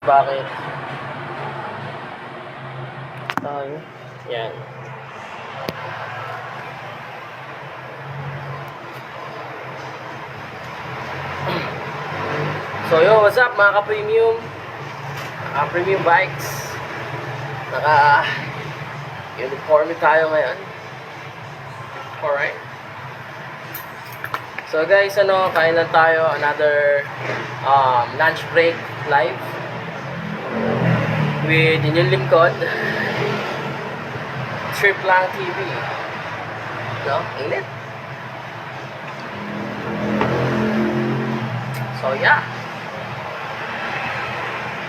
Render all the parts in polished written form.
Bakit? Tayo. Yan. So yo, what's up mga ka-premium? Premium bikes. Naka-uniform tayo ngayon. Alright. So guys, kain lang tayo. Another lunch break live with inyong lingkod, Trip Lang TV. No? Init. So yeah.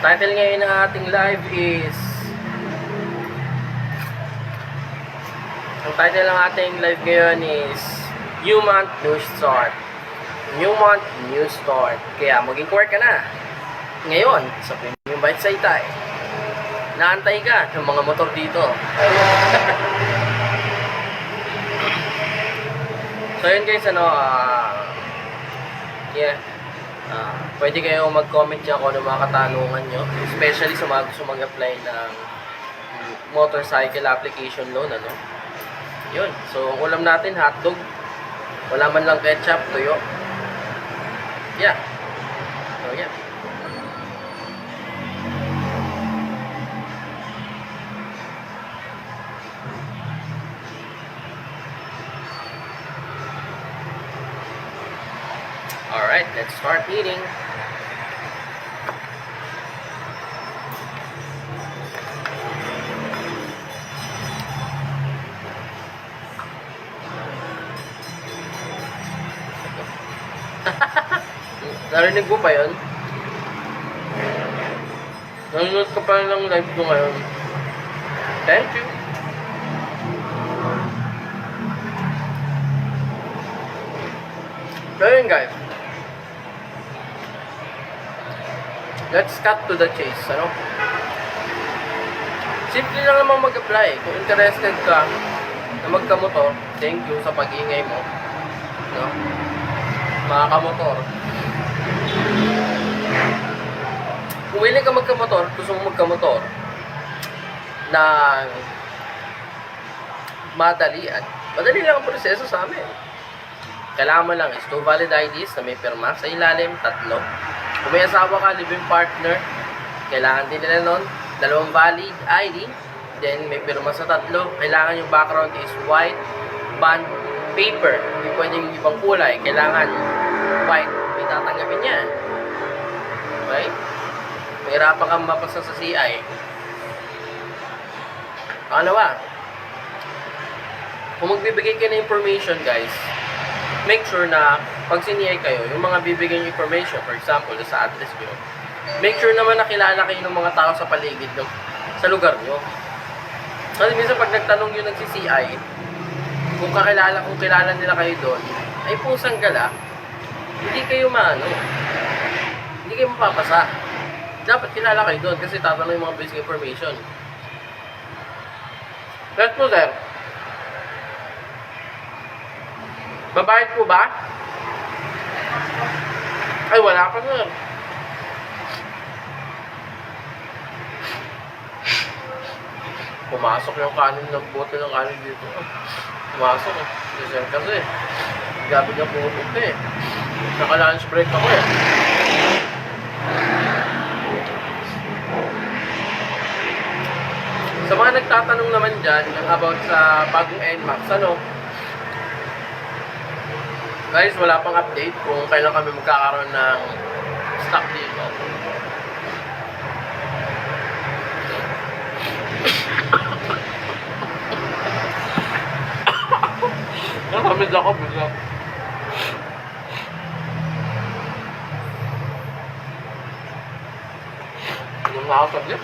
Title ngayon ng ating live is ang title ng ating live ngayon is New Month, New Start. New Month, New Start. Kaya mag-inquire ka na ngayon sa Premium Bike sa Itay. Naantay ka ng mga motor dito. So yun guys, pwede kayong mag-comment dyan kung ano mga katanungan nyo, especially sa mga gusto mag-apply ng motorcycle application loan, yun. So ang ulam natin, hotdog, wala man lang ketchup, tuyo. Yeah. So yeah. Alright, let's start eating. Narinig mo pa yun? Nanonood ka pa ng live ko ngayon. Thank you. So yun guys. Let's cut to the chase, Simple lang naman mag-apply. Kung interested ka na magkamotor, thank you sa pag-ingay mo. Mga kamotor. Kung willing ka magkamotor, gusto mo magkamotor na madalian. Madali lang ang proseso sa amin. Kailangan mo lang is 2 valid IDs na may pirma sa ilalim, 3. Kung may asawa ka, live-in partner, kailangan din nila nun 2 valid ID, then may pirma sa 3. Kailangan yung background is white bond paper. Hindi pwedeng yung ibang kulay. Kailangan white. May tatanggapin niya. Okay? Mahirapan kang mapasa sa CI. Pangalawa, kung magbibigay kayo ng information, guys, make sure na pag siniyay kayo, yung mga bibigyan yung information, for example, sa address nyo, make sure naman nakilala kayo ng mga tao sa paligid nyo, sa lugar nyo. Kasi minsan pag nagtanong yung nagsi-CI, kung kilala nila kayo doon, ay pusang gala, hindi kayo hindi kayo mapapasa. Dapat kilala kayo doon kasi tatanong yung mga basic information. Let's go there. Babayad po ba? Ay, wala pa sir. Pumasok yung kanin ng bote ng kanin dito. Pumasok eh. Sir kasi. Gabi niya pumunod eh. Naka-lunch break ako eh. Sa mga nagtatanong naman dyan about sa bagong NMAX, guys, wala pang update kung kailan kami magkakaroon ng stock dito. Nakamid ako, bigla. Anong nakasaglit?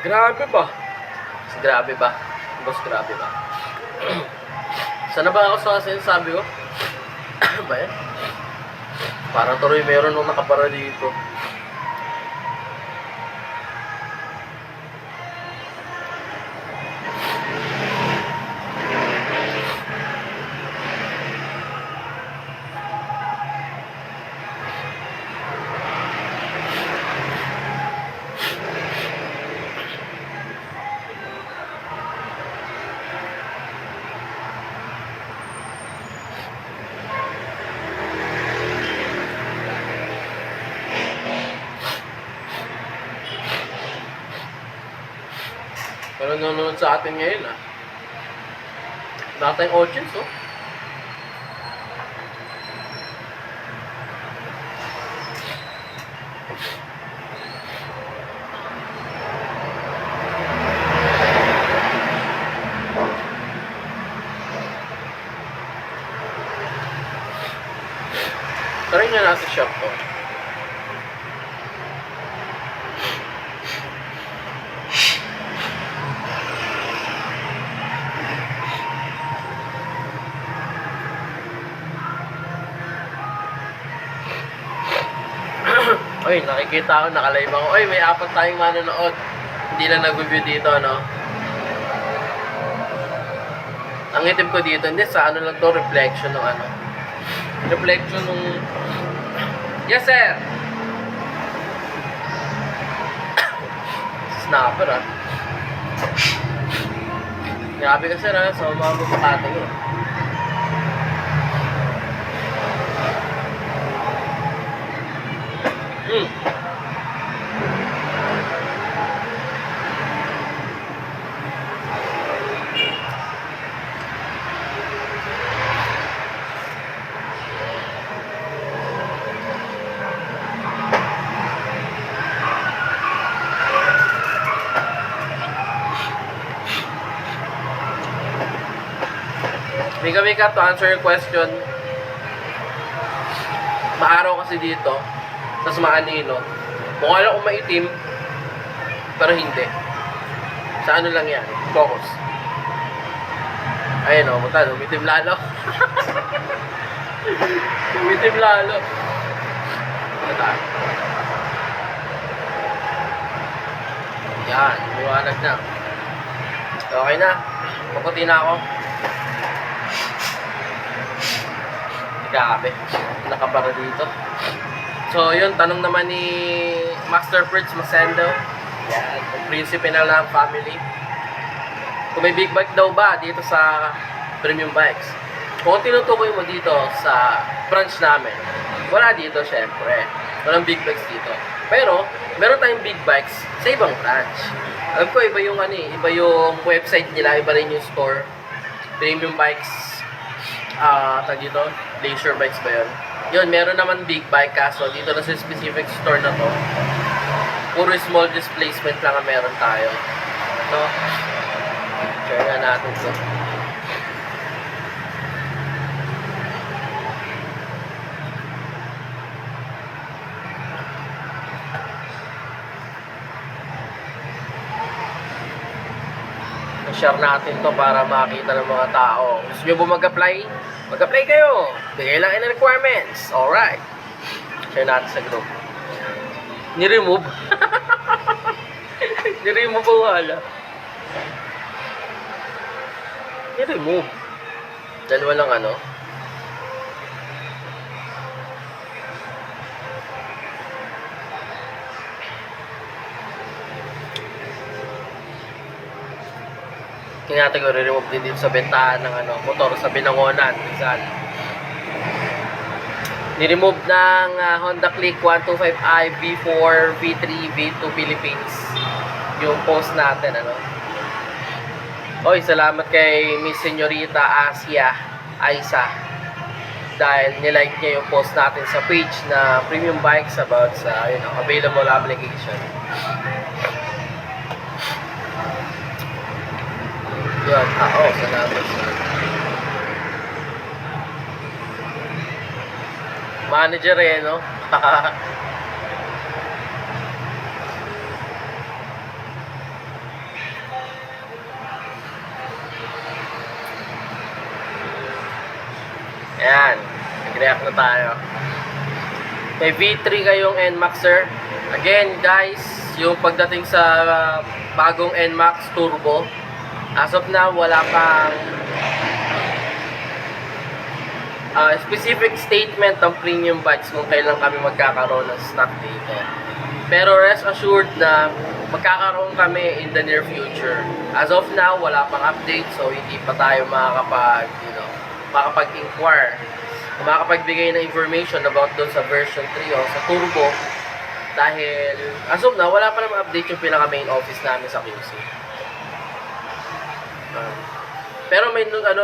Grabe ba? Grabe ba? Boss, grabe ba? Sana ba ako sa sinasabi ko? Ano ba yan? Parang tuloy meron nung nakapara dito. Pero nanonood sa atin ngayon Data yung audience Try nga natin shop to. Oy, nakikita ko, nakalive ako. Oy, may 4 tayong manonood. Hindi na nag-view dito, no? Ang itim ko dito, hindi, sa ano lang to, reflection ng ano. Reflection ng... Yes, sir! Snapper, Grabe ka, sir, sa mga bubukate ko. Mika, to answer your question, maaraw kasi dito, tas maanino. Mukha lang kung maitim, pero hindi. Sa ano lang yan, focus. Ayun o, buta, umitim lalo. Umitim lalo. Buta. Yan, liwanag na. Okay na, maputi na ako. Grabe, nakabara dito. So yun, tanong naman ni Master Fritz Masendo, yan, yung prinsipe na lang family, kung may big bike daw ba dito sa Premium Bikes. Kung tinutukoy mo dito sa branch namin, wala dito syempre, walang big bikes dito. Pero meron tayong big bikes sa ibang branch. Alam ko iba yung iba yung website nila, iba rin yung store. Premium Bikes, tag dito, Leisure Bikes ba yun? Yun, meron naman big bike, kaso dito na sa specific store na to, puro small displacement lang ang meron tayo. So, share nga natin to. share natin to para makita ng mga tao. Gusto nyo ba mag-apply? Mag-apply kayo. Bigay lang yung requirements. Alright. Share natin sa group. Ni-remove. Ni-remove ang wala. Ni-remove. Dalawa lang ano. Kaya natin ko re-remove din dito sa bentahan ng motor sa Binangonan. Minsan. Ni-remove ng Honda Click 125i V4, V3, V2 Philippines. Yung post natin, Oy, salamat kay Miss Señorita Asia Aisa. Dahil nilike niya yung post natin sa page na Premium Bikes about sa, available application. Yun, salamat. Manager no? Ayan. Nag-react na tayo. May V3 kayong NMAXer. Again, guys, yung pagdating sa bagong NMAX Turbo, as of now, wala pang specific statement ng premium bikes kung kailan kami magkakaroon ng stock dito. Pero rest assured na magkakaroon kami in the near future. As of now, wala pang update, so hindi pa tayo makakapag-inquire, makakapagbigay ng information about doon sa version 3 o sa Turbo. Dahil, as of now, wala pa namang update yung pinaka-main office namin sa QC. Pero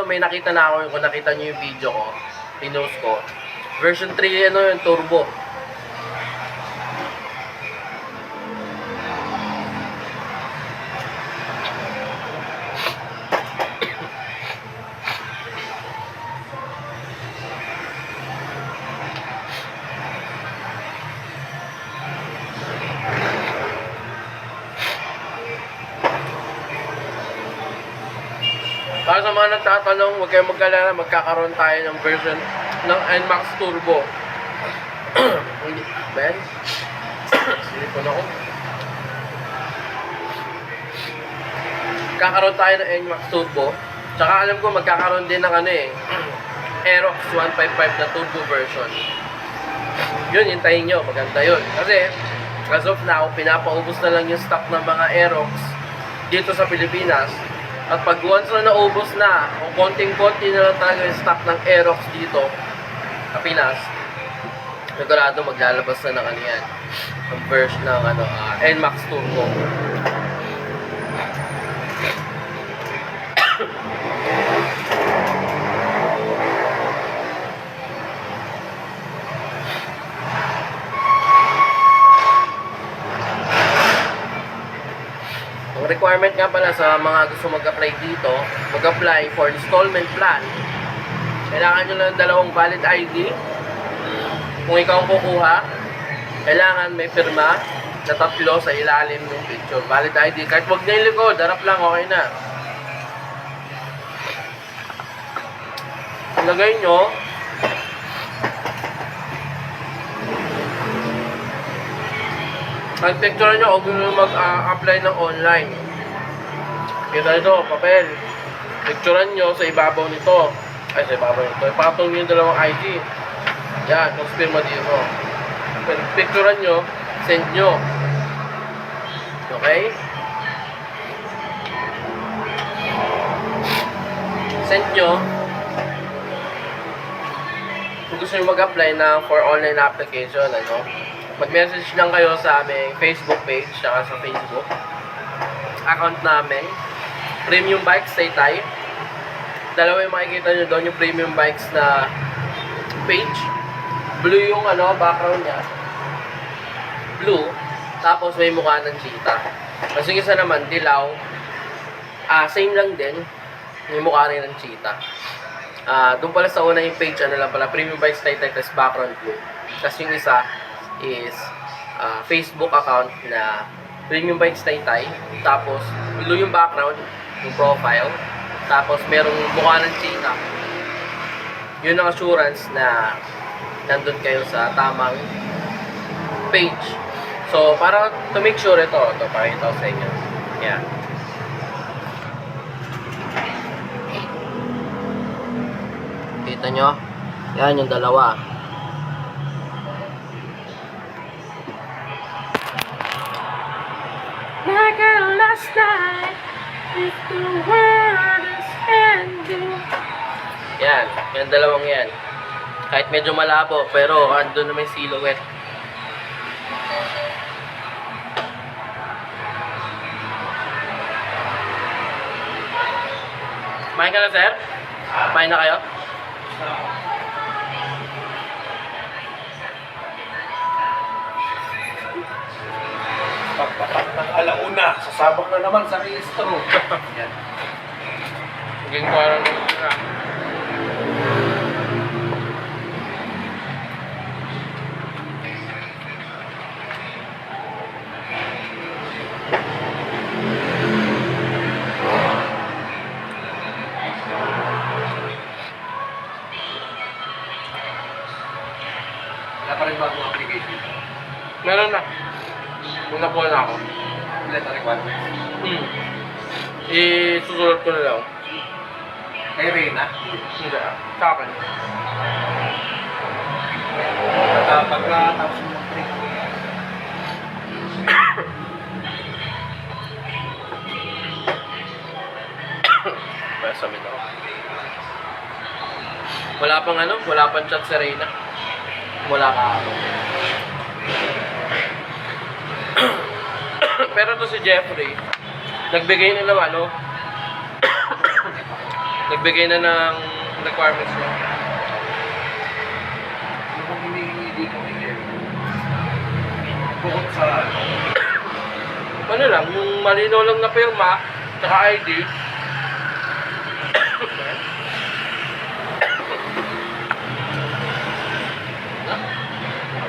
may nakita na ako, kung nakita nyo yung video ko, pinost ko. Version 3, yung Turbo. Para sa mga nagtatanong, huwag kayong magkalala, magkakaroon tayo ng version ng NMAX Turbo. Ben? Silipon ako. Magkakaroon tayo ng NMAX Turbo. Tsaka alam ko, magkakaroon din ng Aerox 155 na Turbo version. Yun, hintayin nyo. Maganda yun. Kasi, as of now, pinapaubos na lang yung stock ng mga Aerox dito sa Pilipinas. At pag once na naubos na, o konting-konti na lang talaga yung stock ng Aerox dito sa Pinas, sigurado maglalabas na ng yan, ang version ng NMAX Turbo. Ang requirement nga pala sa mga gusto mag-apply dito, mag-apply for installment plan, kailangan nyo lang dalawang valid ID. Kung ikaw ang kukuha, kailangan may pirma na 3 sa ilalim ng picture. Valid ID, kahit wag na yung likod, harap lang, okay na. Ilagay nyo, pag-picture nyo, huwag nyo mag-apply ng online. Kita ito, papel. Picturean nyo sa ibabaw nito. Ay, sa ibabaw nito. Ipatong nyo yung dalawang ID. Yan, tapos pirma dito. Picturean nyo, send nyo. Okay? Send nyo. Kung gusto nyo mag-apply na for online application, mag-message lang kayo sa aming Facebook page, saka sa Facebook account namin, Premium Bikes Taytay. Dalawa yung makikita nyo doon, yung Premium Bikes na page. Blue yung background niya. Blue. Tapos may mukha ng cheetah. Kasi isa naman, dilaw. Same lang din. May mukha rin ng cheetah. Doon pala sa una yung page, Premium Bikes Taytay, tapos background blue. Tapos yung isa is Facebook account na Premium Bikes Taytay. Tapos, blue yung background, yung profile. Tapos, merong mukha ng cheetah. Yun ang assurance na nandun kayo sa tamang page. So, para to make sure ito pakita ko sa inyo. Yan. Kita nyo? Yan yung dalawa. Like our last night, if the world is ending. Yan, yung dalawang yan. Kahit medyo malabo, pero andun na may silhouette. Kumain ka na, sir? Kumain na kayo? Pagpapat ng alauna, sasabak na naman sa registro. Yan. Naging parang na. Meron na. Una po na ako. Letter requirements. Isusulat ko na lang. Kay Reyna. Hindi. Sa akin. Pagkatapos mo ng break. Kaya submit ako. Wala pang chat si Reyna. Wala ka ako. Pero to si Jeffrey, nagbigay na naman, nagbigay na ng requirements niya. Ano kung hinihingi dito kay Kevin? Bukod sa Ano lang, yung malinaw lang na pirma, tsaka ID.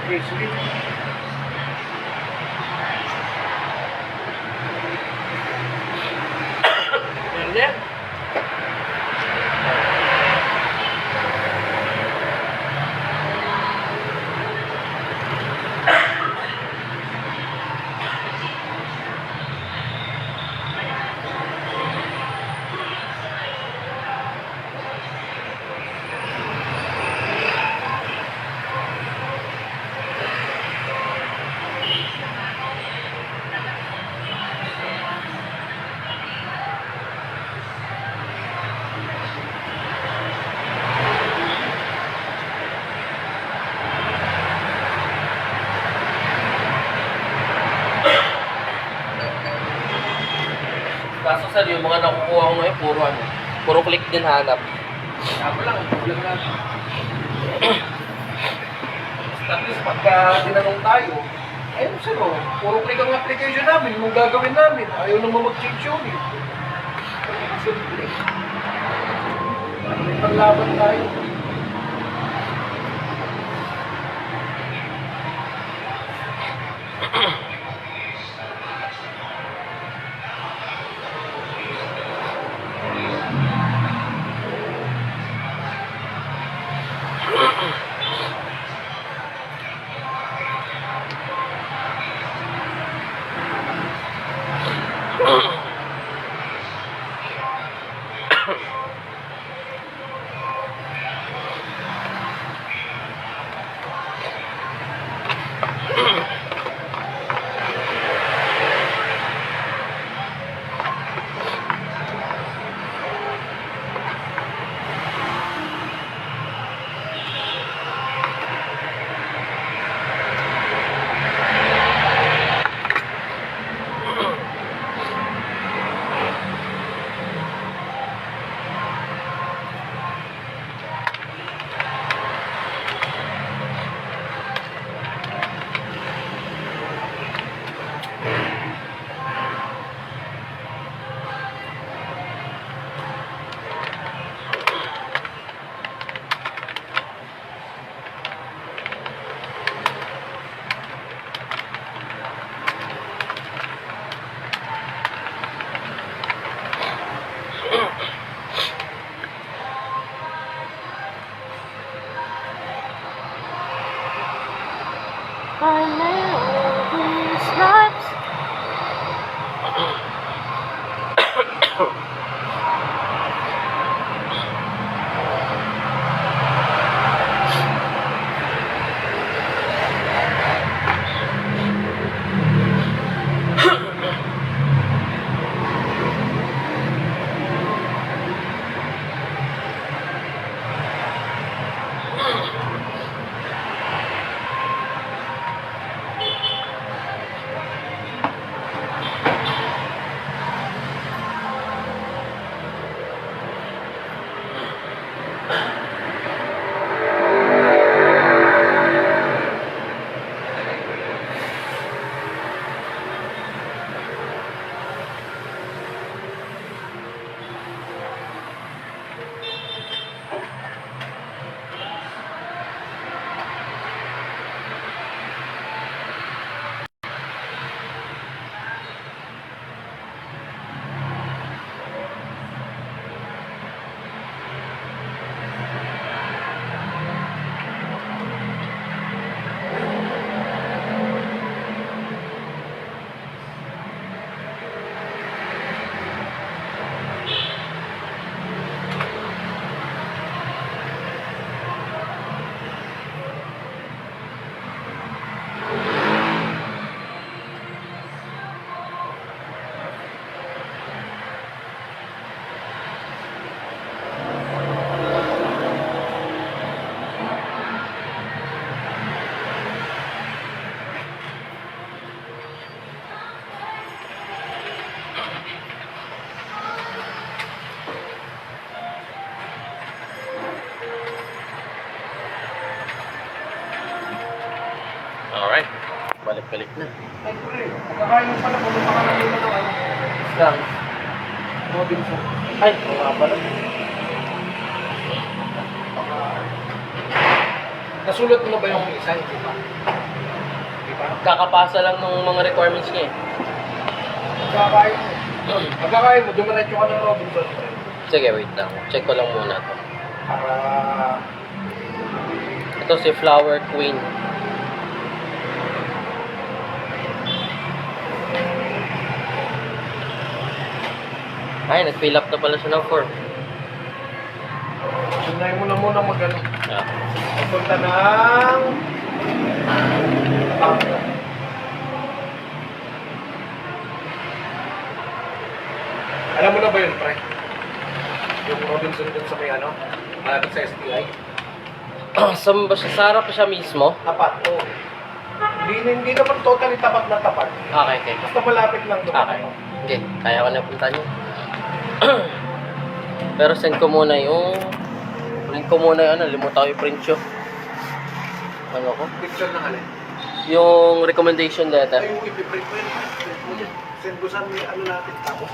okay, sige. Meron yan. Kaso sir, yung mga nakukuha ko ngayon, puro click din hanap. Ako lang, kulang na. At least pagka tinanong tayo, ayun sir, puro click ang application namin, yung gagawin namin, ayaw naman mag-change yun eh. Simple. May paglaban tayo. balik na. Ay, pre, pagkakain mo pala, pumunta ka lang muna ng ano. Lang. Robinson. Ay, mga pala. Nasulat mo na ba yung isa? Hindi pa. Hindi pa. Kakapasa lang ng mga requirements niya eh. Pagkakain mo. Pagkakain mo, dumiretso ka ng Robinson. Sige, wait lang. Check ko lang muna to. Para... Ito si Flower Queen. Ay, nag-fill up na pala siya ng form. Sunay mo na muna mag-ano. Ah. Pagpunta ng... Alam mo na ba yun, pre? Yung Robinson dun sa may ano? Malapit sa STI? Saan ba siya? Sa harap siya mismo? Tapat, oo. Hindi naman totally tapat na tapat. Okay, okay. Basta malapit lang doon. Okay. Okay, kaya ko na punta niyo. Pero send ko muna yung... Print ko muna yung ano, limutan ko yung print yun. Ano ko? Picture ng alin? Yung recommendation letter. Ay, yung ipiprint mo yun. Send ko sa ano natin. Tapos,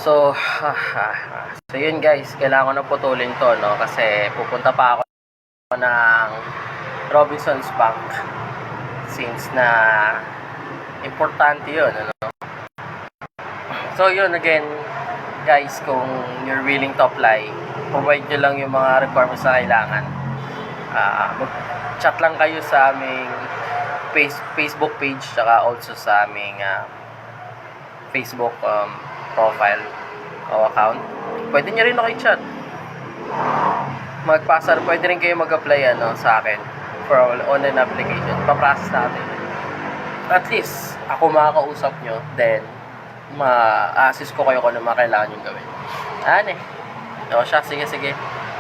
So, so yun guys, kailangan ko na putulin to, no? Kasi pupunta pa ako ng Robinsons Bank since na importante yun, ano? So yun, again, guys, kung you're willing to apply, provide nyo lang yung mga requirements na kailangan. Mag-chat lang kayo sa aming Facebook page, saka also sa aming Facebook profile o account. Pwede nyo rin ako i-chat. Pwede rin kayo mag-apply sa akin for online application. Pa-process natin. At least, ako makakausap nyo, then ma-assist ko kayo kung ano mga kailangan nyo gawin. O siya, sige.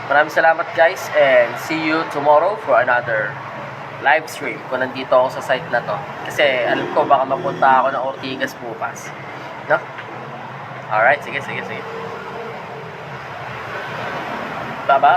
Maraming salamat guys, and see you tomorrow for another live stream kung nandito ako sa site na to. Kasi alam ko baka mapunta ako ng Ortigas bukas. No? Alright, sige. Bye-bye.